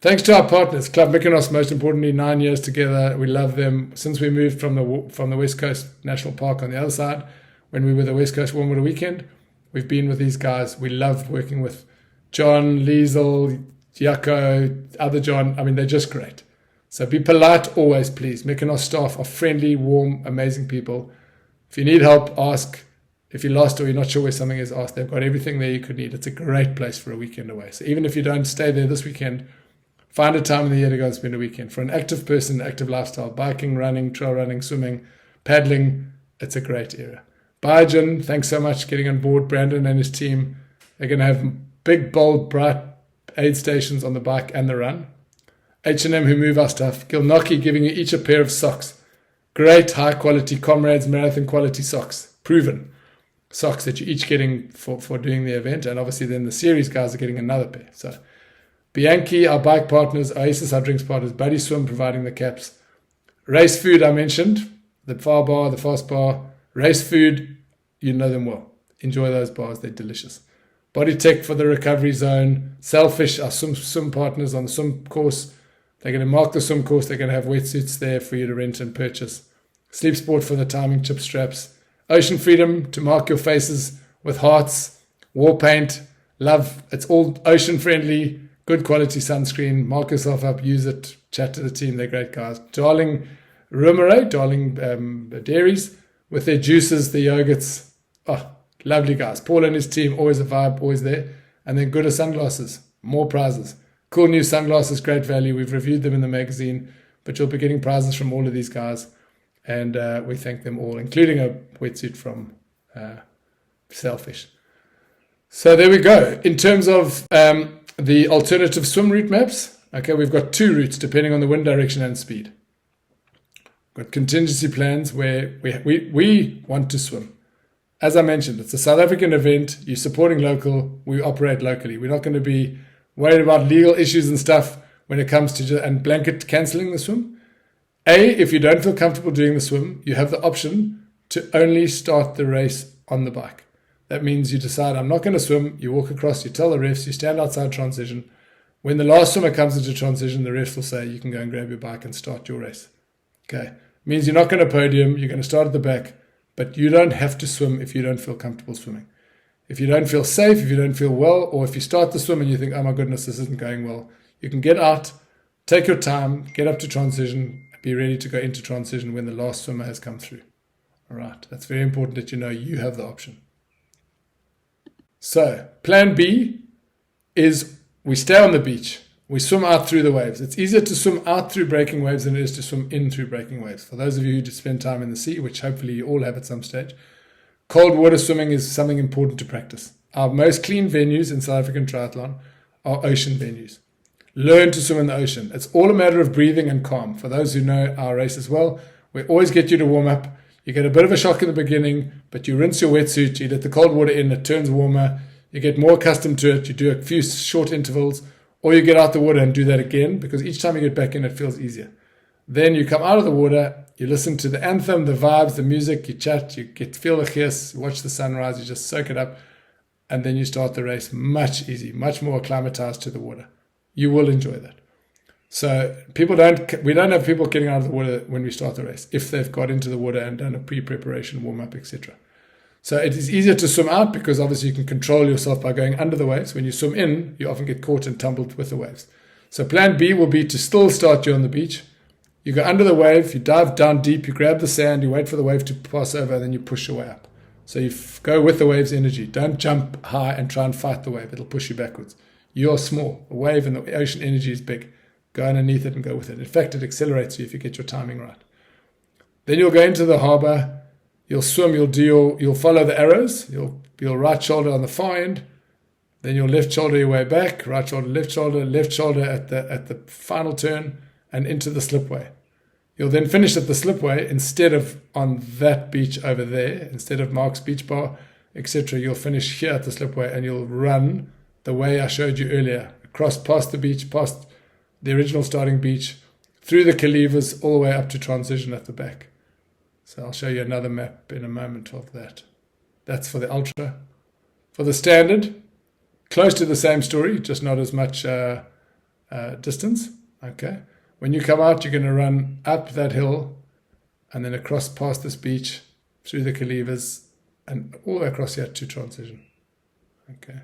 Thanks to our partners, Club Mykonos, most importantly, 9 years together. We love them. Since we moved from the West Coast National Park on the other side, when we were the West Coast Warm Water Weekend, we've been with these guys. We love working with John, Liesel, Jaco, other John. I mean, they're just great. So be polite always, please. Mykonos staff are friendly, warm, amazing people. If you need help, ask. If you're lost or you're not sure where something is, ask. They've got everything there you could need. It's a great place for a weekend away. So even if you don't stay there this weekend, find a time in the year to go and spend a weekend. For an active person, active lifestyle, biking, running, trail running, swimming, paddling, it's a great area. Biogen, thanks so much for getting on board. Brandon and his team are going to have big, bold, bright aid stations on the bike and the run. H&M, who move our stuff. Gilnockie giving you each a pair of socks. Great, high-quality Comrades Marathon quality socks. Proven socks that you're each getting for doing the event. And obviously then the series guys are getting another pair. So Bianchi, our bike partners. Oasis, our drinks partners. Buddy Swim providing the caps. Race Food, I mentioned. The Far Bar, the Fast Bar. Race Food, you know them well. Enjoy those bars. They're delicious. Body Tech for the recovery zone. Selfish, our swim partners on the swim course. They're going to mark the swim course. They're going to have wetsuits there for you to rent and purchase. Sleep Sport for the timing chip straps. Ocean Freedom to mark your faces with hearts. War paint. Love. It's all ocean friendly. Good quality sunscreen. Mark yourself up. Use it. Chat to the team. They're great guys. Darling Rumere. Darling Dairies with their juices, the yogurts. Oh, lovely guys. Paul and his team. Always a vibe. Always there. And then Gooder Sunglasses. More prizes. Cool new sunglasses, great value. We've reviewed them in the magazine, but you'll be getting prizes from all of these guys. And we thank them all, including a wetsuit from Selfish. So there we go. In terms of the alternative swim route maps, okay, we've got two routes depending on the wind direction and speed. We've got contingency plans where we want to swim. As I mentioned, it's a South African event. You're supporting local. We operate locally. We're not going to be worried about legal issues and stuff when it comes to and blanket cancelling the swim. If you don't feel comfortable doing the swim, you have the option to only start the race on the bike. That means you decide, I'm not going to swim. You walk across, you tell the refs, you stand outside transition. When the last swimmer comes into transition, the refs will say, you can go and grab your bike and start your race. Okay. Means you're not going to podium, you're going to start at the back, but you don't have to swim if you don't feel comfortable swimming. If you don't feel safe, if you don't feel well, or if you start the swim and you think, oh my goodness, this isn't going well, you can get out, take your time, get up to transition, be ready to go into transition when the last swimmer has come through. All right, that's very important that you know you have the option. So, plan B is we stay on the beach. We swim out through the waves. It's easier to swim out through breaking waves than it is to swim in through breaking waves. For those of you who spend time in the sea, which hopefully you all have at some stage, cold water swimming is something important to practice. Our most clean venues in South African triathlon are ocean venues. Learn to swim in the ocean. It's all a matter of breathing and calm. For those who know our race as well, we always get you to warm up. You get a bit of a shock in the beginning, but you rinse your wetsuit, you let the cold water in, it turns warmer, you get more accustomed to it, you do a few short intervals, or you get out the water and do that again, because each time you get back in, it feels easier. Then you come out of the water, you listen to the anthem, the vibes, the music, you chat, feel the chias, watch the sunrise, you just soak it up, and then you start the race much easier, much more acclimatized to the water. You will enjoy that. So we don't have people getting out of the water when we start the race, if they've got into the water and done a pre-preparation, warm-up, etc. So it is easier to swim out because obviously you can control yourself by going under the waves. When you swim in, you often get caught and tumbled with the waves. So plan B will be to still start you on the beach. You go under the wave, you dive down deep, you grab the sand, you wait for the wave to pass over, and then you push your way up. So you go with the wave's energy. Don't jump high and try and fight the wave. It'll push you backwards. You're small. A wave and the ocean energy is big. Go underneath it and go with it. In fact, it accelerates you if you get your timing right. Then you'll go into the harbor. You'll swim. You'll follow the arrows. You'll right shoulder on the far end. Then you'll left shoulder your way back. Right shoulder, left shoulder at the final turn and into the slipway. You'll then finish at the slipway instead of on that beach over there, instead of Mark's Beach Bar, etc. You'll finish here at the slipway and you'll run the way I showed you earlier, across past the beach, past the original starting beach, through the calivers, all the way up to transition at the back. So I'll show you another map in a moment of that. That's for the ultra. For the standard, close to the same story, just not as much distance. Okay. When you come out, you're going to run up that hill and then across past this beach, through the calivers, and all the way across here to transition. Okay.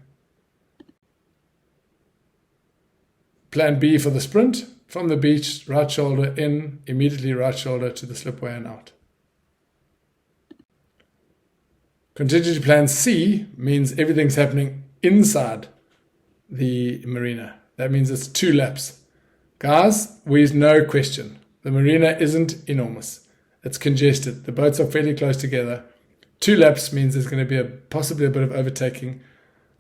Plan B for the sprint, from the beach, right shoulder in, immediately right shoulder to the slipway and out. Contingency plan C means everything's happening inside the marina. That means it's 2 laps. Guys, we've no question. The marina isn't enormous. It's congested. The boats are fairly close together. 2 laps means there's going to be possibly a bit of overtaking,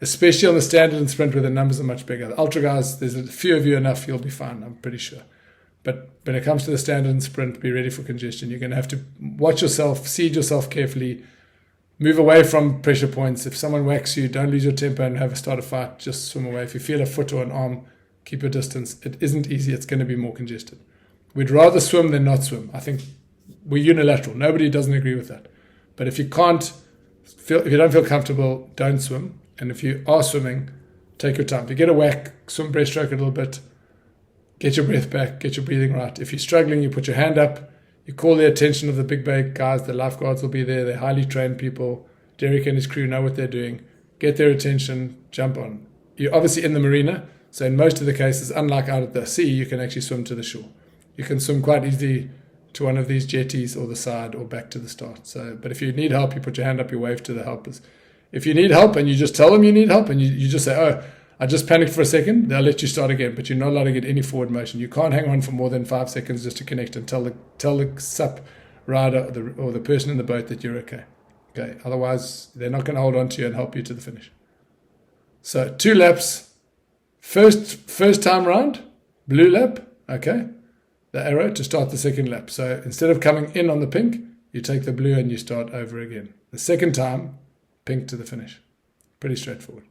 especially on the standard and sprint where the numbers are much bigger. The ultra guys, there's a few of you enough, you'll be fine, I'm pretty sure. But when it comes to the standard and sprint, be ready for congestion. You're going to have to watch yourself, seed yourself carefully, move away from pressure points. If someone whacks you, don't lose your temper and start a fight, just swim away. If you feel a foot or an arm, keep your distance. It isn't easy, it's going to be more congested. We'd rather swim than not swim. I think we're unilateral. Nobody doesn't agree with that. But if you don't feel comfortable, don't swim. And if you are swimming, take your time. If you get a whack, swim breaststroke a little bit, get your breath back, get your breathing right. If you're struggling, you put your hand up, you call the attention of the big bag guys, the lifeguards will be there, they're highly trained people. Derek and his crew know what they're doing. Get their attention, jump on. You're obviously in the marina, so in most of the cases, unlike out at the sea, you can actually swim to the shore. You can swim quite easily to one of these jetties or the side or back to the start. But if you need help, you put your hand up, you wave to the helpers. If you need help and you just tell them you need help and you just say, oh, I just panicked for a second, they'll let you start again, but you're not allowed to get any forward motion. You can't hang on for more than 5 seconds just to connect and tell the SUP rider or the person in the boat that you're okay. Okay, otherwise they're not going to hold on to you and help you to the finish. So 2 laps, first time round, blue lap, okay, the arrow to start the second lap. So instead of coming in on the pink, you take the blue and you start over again. The second time, pink to the finish. Pretty straightforward.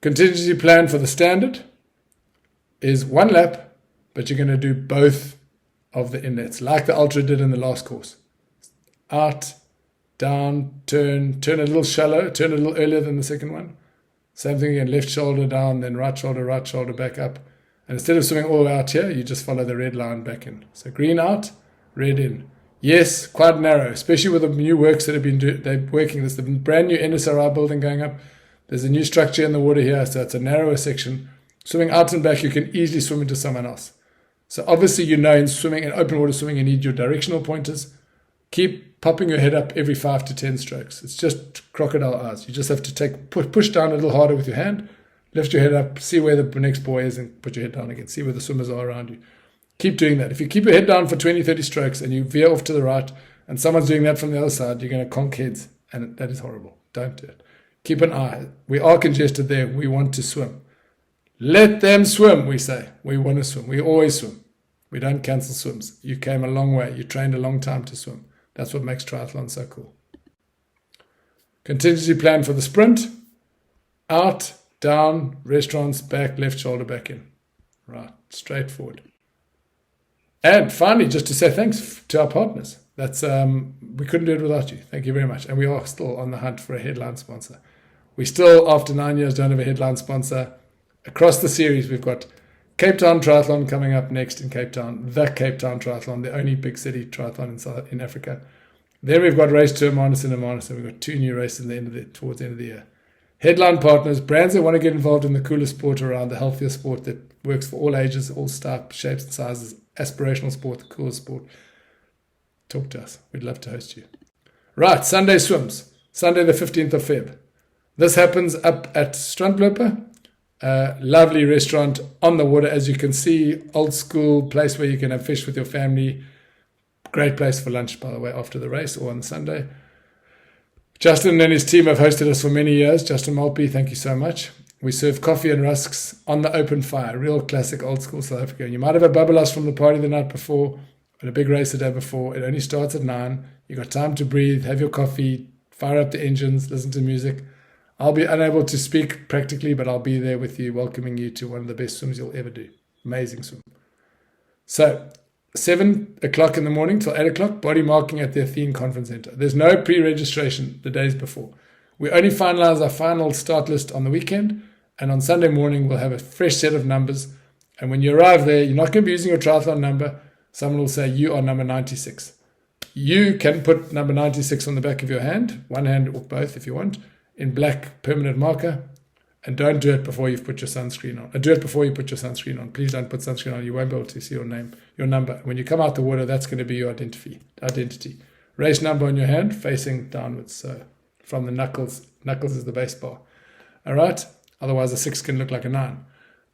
Contingency plan for the standard is 1 lap, but you're going to do both of the inlets, like the ultra did in the last course. Out, down, turn a little shallow, turn a little earlier than the second one. Same thing again, left shoulder down, then right shoulder back up. And instead of swimming all the way out here, you just follow the red line back in. So green out, red in. Yes, quite narrow, especially with the new works that have been they're working. There's the brand new NSRI building going up. There's a new structure in the water here, so it's a narrower section. Swimming out and back, you can easily swim into someone else. So obviously, in swimming, in open water swimming, you need your directional pointers. Keep popping your head up every 5 to 10 strokes. It's just crocodile eyes. You just have to push down a little harder with your hand, lift your head up, see where the next buoy is, and put your head down again. See where the swimmers are around you. Keep doing that. If you keep your head down for 20, 30 strokes and you veer off to the right and someone's doing that from the other side, you're going to conk heads, and that is horrible. Don't do it. Keep an eye. We are congested there. We want to swim. Let them swim, we say. We want to swim. We always swim. We don't cancel swims. You came a long way. You trained a long time to swim. That's what makes triathlon so cool. Contingency plan for the sprint. Out, down, restaurants, back, left shoulder back in. Right, straightforward. And finally, just to say thanks to our partners. That's we couldn't do it without you. Thank you very much. And we are still on the hunt for a headline sponsor. We still, after 9 years, don't have a headline sponsor. Across the series, we've got Cape Town Triathlon coming up next in Cape Town. The Cape Town Triathlon, the only big city triathlon in Africa. Then we've got Race to Hermanus and Hermanus, and we've got 2 new races towards the end of the year. Headline partners, brands that want to get involved in the coolest sport around, the healthier sport that works for all ages, all types, shapes and sizes, aspirational sport, the coolest sport. Talk to us. We'd love to host you. Right, Sunday swims. Sunday the 15th of Feb. This happens up at Strandloper. Lovely restaurant on the water, as you can see. Old school place where you can have fish with your family. Great place for lunch, by the way, after the race or on the Sunday. Justin and his team have hosted us for many years. Justin Malpe, thank you so much. We serve coffee and rusks on the open fire. Real classic old school South Africa. You might have a bubble from the party the night before and a big race the day before. It only starts at 9. You got time to breathe, have your coffee, fire up the engines, listen to music. I'll be unable to speak practically, but I'll be there with you, welcoming you to one of the best swims you'll ever do. Amazing swim. So, 7 o'clock in the morning till 8 o'clock, body marking at the Athene Conference Center. There's no pre-registration the days before. We only finalize our final start list on the weekend, and on Sunday morning we'll have a fresh set of numbers. And when you arrive there, you're not going to be using your triathlon number. Someone will say, you are number 96. You can put number 96 on the back of your hand, one hand or both if you want, in black permanent marker, and don't do it before you've put your sunscreen on. Do it before you put your sunscreen on. Please don't put sunscreen on. You won't be able to see your name, your number. When you come out the water, that's going to be your identity. Race number on your hand, facing downwards. So from the knuckles is the base bar. All right? Otherwise, a 6 can look like a 9.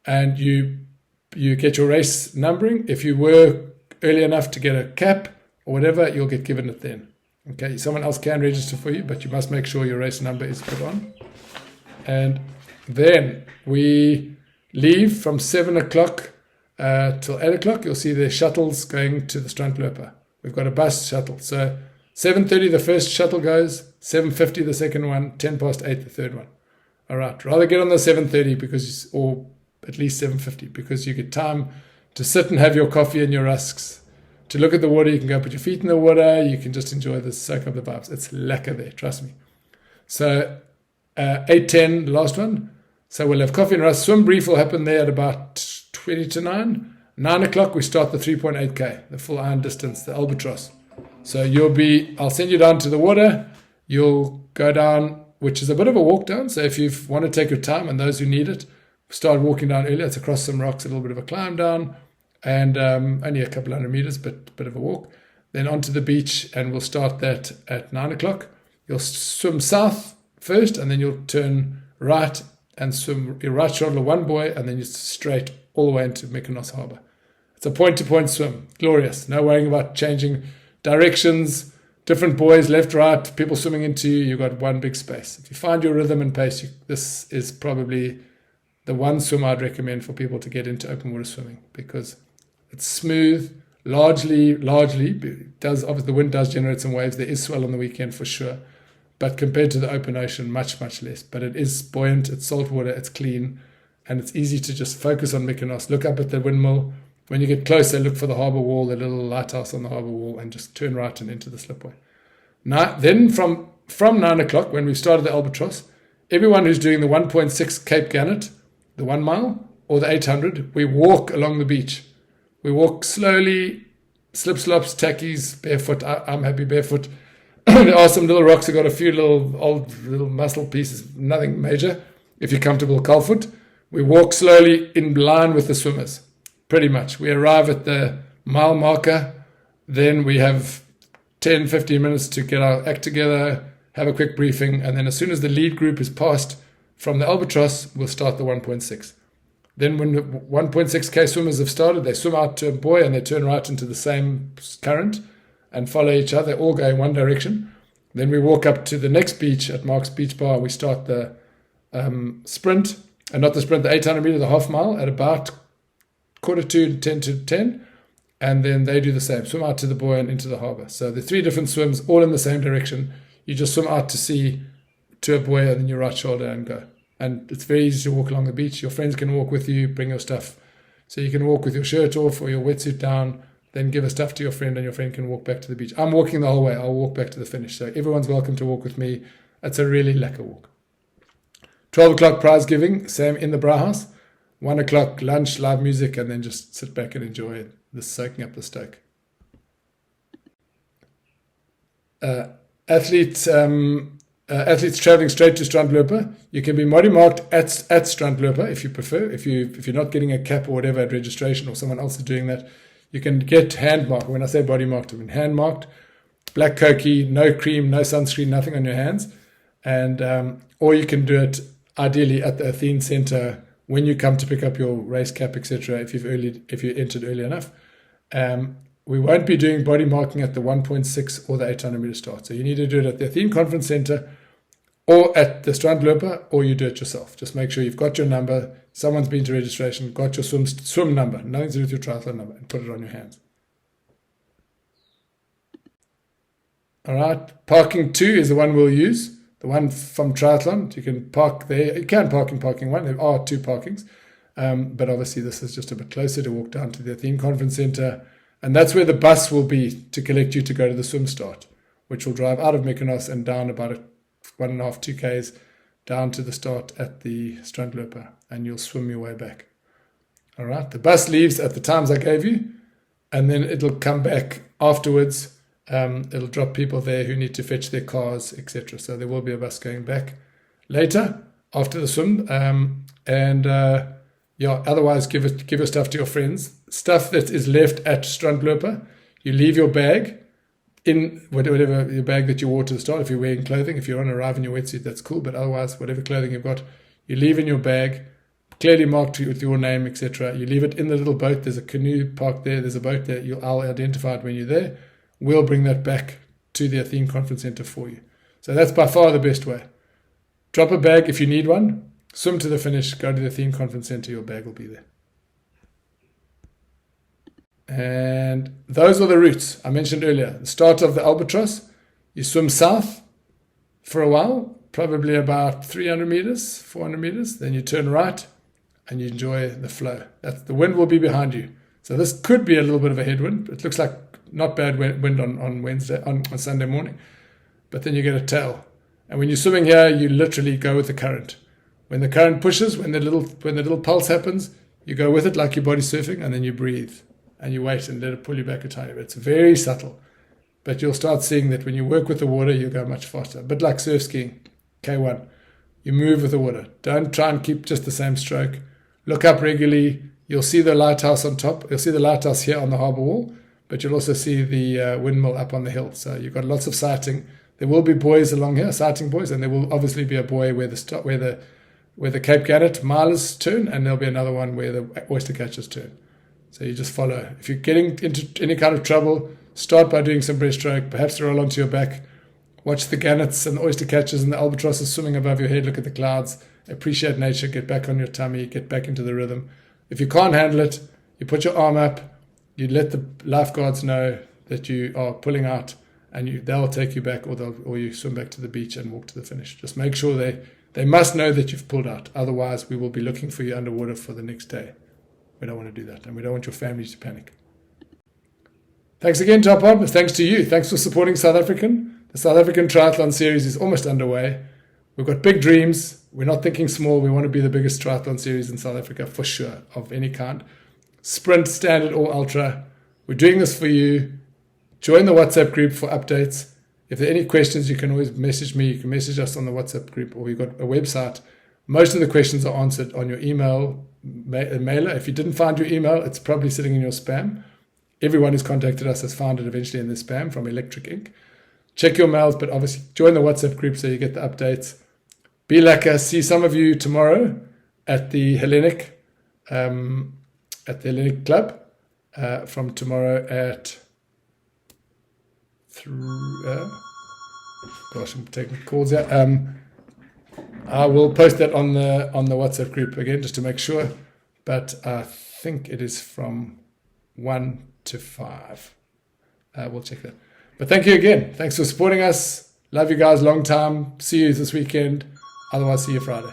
And you get your race numbering. If you were early enough to get a cap or whatever, you'll get given it then. Okay, someone else can register for you, but you must make sure your race number is put on. And then we leave from 7 o'clock till 8 o'clock. You'll see the shuttles going to the Strandloper. We've got a bus shuttle. So 7:30 the first shuttle goes, 7:50 the second one, 10 past 8 the third one. All right, rather get on the 7:30 or at least 7:50 because you get time to sit and have your coffee and your rusks. To look at the water, you can go put your feet in the water. You can just enjoy this, soak up the vibes. It's lekker there, trust me. So 8:10, the last one. So we'll have coffee and rust. Swim brief will happen there at about 20 to 9. 9 o'clock, we start the 3.8K, the full iron distance, the albatross. So I'll send you down to the water. You'll go down, which is a bit of a walk down. So if you want to take your time, and those who need it, start walking down earlier. It's across some rocks, a little bit of a climb down. And only a couple hundred meters, but bit of a walk. Then onto the beach, and we'll start that at 9 o'clock. You'll swim south first, and then you'll turn right and swim your right shoulder one buoy, and then you straight all the way into Mykonos Harbour. It's a point-to-point swim. Glorious. No worrying about changing directions, different buoys, left, right, people swimming into you. You've got one big space. If you find your rhythm and pace, this is probably the one swim I'd recommend for people to get into open water swimming because it's smooth, largely. Obviously, the wind does generate some waves. There is swell on the weekend for sure. but compared to the open ocean, much, much less. But it is buoyant, it's salt water, it's clean, and it's easy to just focus on Mykonos. Look up at the windmill. When you get closer, look for the harbour wall, the little lighthouse on the harbour wall, and just turn right and into the slipway. Now, then from 9 o'clock, when we started the Albatross, everyone who's doing the 1.6 Cape Gannet, the 1 mile, or the 800, we walk along the beach. We walk slowly, slip-slops, tackies, barefoot. I'm happy barefoot. There are some little rocks. I've got a few little muscle pieces, nothing major. If you're comfortable, cold-foot. We walk slowly in line with the swimmers, pretty much. We arrive at the mile marker. Then we have 10, 15 minutes to get our act together, have a quick briefing, and then as soon as the lead group is passed from the Albatross, we'll start the 1.6. Then when the 1.6K swimmers have started, they swim out to a buoy and they turn right into the same current and follow each other, all go in one direction. Then we walk up to the next beach at Mark's Beach Bar. We start the sprint, and not the sprint, the 800 meter, the half mile at about 9:45, 10 to 10. And then they do the same, swim out to the buoy and into the harbour. So the 3 different swims, all in the same direction. You just swim out to sea, to a buoy, and then you right shoulder and go. And it's very easy to walk along the beach. Your friends can walk with you, bring your stuff. So you can walk with your shirt off or your wetsuit down, then give a stuff to your friend, and your friend can walk back to the beach. I'm walking the whole way. I'll walk back to the finish. So everyone's welcome to walk with me. It's a really lekker walk. 12 o'clock prize giving, same in the bra house. 1 o'clock lunch, live music, and then just sit back and enjoy the soaking up the stoke. Athletes traveling straight to Strandloper, you can be body marked at Strandloper if you prefer. If you're not getting a cap or whatever at registration, or someone else is doing that, you can get hand marked. When I say body marked, I mean hand marked, black Cokie, no cream, no sunscreen, nothing on your hands, and or you can do it ideally at the Athene Centre when you come to pick up your race cap, etc. If you entered early enough. We won't be doing body marking at the 1.6 or the 800 meter start. So you need to do it at the Athene Conference Centre or at the Strandloper, or you do it yourself. Just make sure you've got your number, someone's been to registration, got your swim number, nothing to do with your triathlon number, and put it on your hands. All right, parking 2 is the one we'll use, the one from triathlon. You can park there. You can park in parking 1. There are 2 parkings, but obviously this is just a bit closer to walk down to the Athene Conference Centre. And that's where the bus will be to collect you to go to the swim start, which will drive out of Mykonos and down about 1.5, 2 Ks down to the start at the Strandloper, and you'll swim your way back. All right. The bus leaves at the times I gave you, and then it'll come back afterwards. It'll drop people there who need to fetch their cars, etc. So there will be a bus going back later after the swim, otherwise give your stuff to your friends. Stuff that is left at Strandloper, you leave your bag in whatever your bag that you wore to the start. If you're wearing clothing, if you're on arrive in your wetsuit, that's cool. But otherwise, whatever clothing you've got, you leave in your bag, clearly marked with your name, etc. You leave it in the little boat. There's a canoe parked there. There's a boat there. I'll identify it when you're there. We'll bring that back to the Athene Conference Centre for you. So that's by far the best way. Drop a bag if you need one. Swim to the finish, go to the Athene Conference Centre, your bag will be there. And those are the routes I mentioned earlier. The start of the Albatross, you swim south for a while, probably about 300 meters, 400 meters. Then you turn right and you enjoy the flow. The wind will be behind you. So this could be a little bit of a headwind. It looks like not bad wind on Sunday morning. But then you get a tail. And when you're swimming here, you literally go with the current. When the current pushes, when the little pulse happens, you go with it like you're body surfing, and then you breathe and you wait and let it pull you back a tiny bit. It's very subtle, but you'll start seeing that when you work with the water, you go much faster. A bit like surf skiing, K1. You move with the water. Don't try and keep just the same stroke. Look up regularly. You'll see the lighthouse on top. You'll see the lighthouse here on the harbour wall, but you'll also see the windmill up on the hill. So you've got lots of sighting. There will be buoys along here, sighting buoys, and there will obviously be a buoy where the Cape Gannet milers turn, and there'll be another one where the oyster catchers turn. So you just follow. If you're getting into any kind of trouble, start by doing some breaststroke, perhaps roll onto your back, watch the gannets and the oyster catchers and the albatrosses swimming above your head, look at the clouds, appreciate nature, get back on your tummy, get back into the rhythm. If you can't handle it, you put your arm up, you let the lifeguards know that you are pulling out, and they'll take you back, or you swim back to the beach and walk to the finish. Just make sure they must know that you've pulled out. Otherwise, we will be looking for you underwater for the next day. We don't want to do that, and we don't want your families to panic. Thanks again to our partners. Thanks to you. Thanks for supporting South African. The South African Triathlon Series is almost underway. We've got big dreams. We're not thinking small. We want to be the biggest triathlon series in South Africa for sure, of any kind. Sprint, standard, or ultra. We're doing this for you. Join the WhatsApp group for updates. If there are any questions, you can always message me. You can message us on the WhatsApp group, or we've got a website. Most of the questions are answered on your email mailer. If you didn't find your email, it's probably sitting in your spam. Everyone who's contacted us has found it eventually in the spam from Electric Ink. Check your mails, but obviously join the WhatsApp group so you get the updates. Be lekker. See some of you tomorrow at the Hellenic Club. From tomorrow at gosh, I'm taking calls here. I will post that on the WhatsApp group again just to make sure, but I think it is from 1 to 5. We'll check that. But thank you again. Thanks for supporting us. Love you guys long time. See you this weekend. Otherwise, see you Friday.